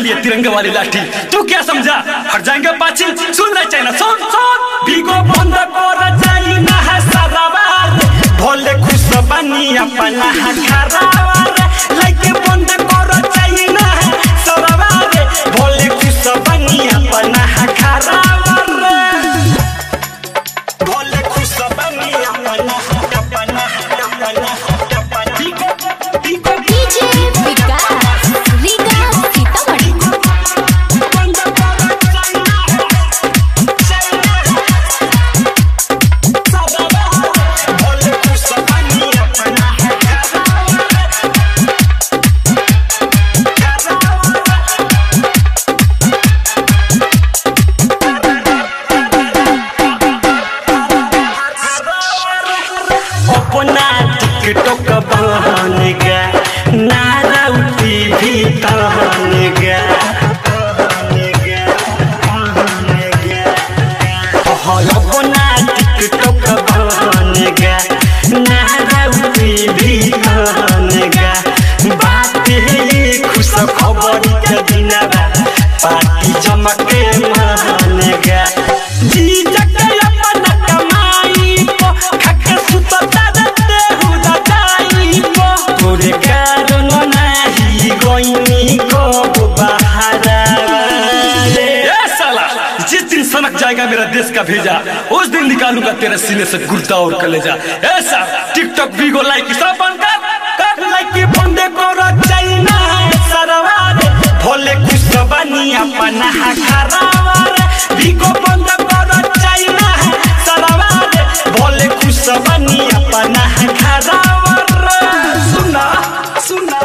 लिए तिरंगे वाली लाठी। तू क्या समझा? हट जाएंगे पाची। सुन ले चाइना, सुन सुन। भीगो बंद कर चाइना है सरावार, भोले खुश बनी अपना खरावार। लाइक बंद कर चाइना है सरावार, भोले खुश बनी अपना खरावार। भोले खुश बनी अपना टिकटॉक बन गया, नाराउती भी तहन गया। अपना टिकटॉक बन गया, नाराउती भी तहन गया। बात है खुश खबर के दिन पार्टी चमके मान गया। जी जके अपना कमाई को खक सुतता सनक जाएगा मेरा देश का भेजा, उस दिन निकालूंगा तेरे सीने से गुर्दा और कलेजा। ऐसा टिकटॉक वीगो लाइक सब बंद कर लाइक बंदे करो चाइना सरवार, भोले खुश बनी अपना खरावार। वीगो बंद करो चाइना सरवार, भोले खुश बनी अपना खरावार। सुना सुना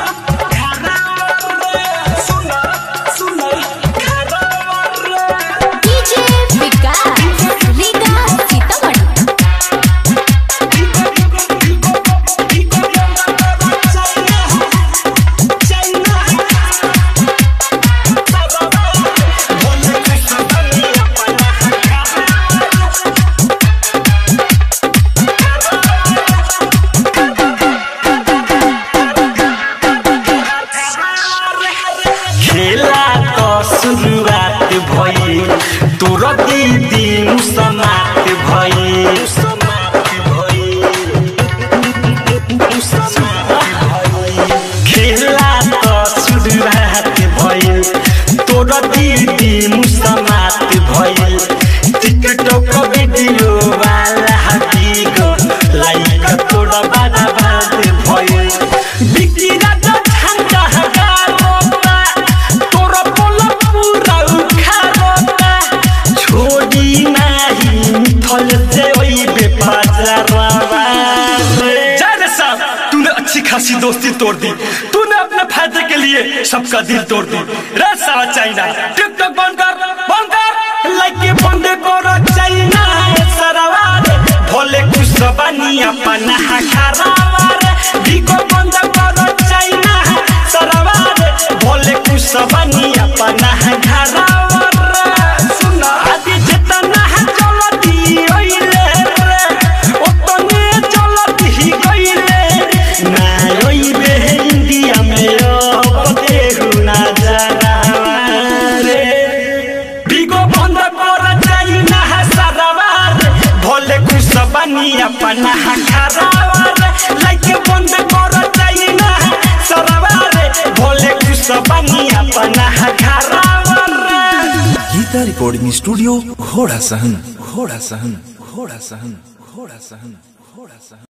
शुरुआत भई तोर दीदी समाप्त भई। खेला तो शुरुआत भई तोर दीदी समाप्त भई। टिकटॉक वीडियो वाला वीगो लाइक तोर बादा बात भई। बिकी राजा ठंडा तूने अच्छी खासी दोस्ती तोड़ दी, तूने अपने फायदे के लिए सबका दिल तोड़ दी। रे साला चाइना टिकटॉक बंद कर लाइक बंद करो चाइना सरवार, भोले खुश बनी अपना खरावार। वीगो बंद करो चाइना सरवार, भोले खुश बनी अपना खरावार। सुना आदि जितना चलती ओइले रे ओतने चलती ही गइले ना। ओइबे इंडिया में अब देखू ना जाना रे। वीगो बंद कर चाइना सरवार, भोले खुश बनी अपना खरावार। लाइक बंद कर चाइना सरवार, भोले खुश बनी अपना खरावार। गीता रिकॉर्डिंग स्टूडियो घोड़ा सहन।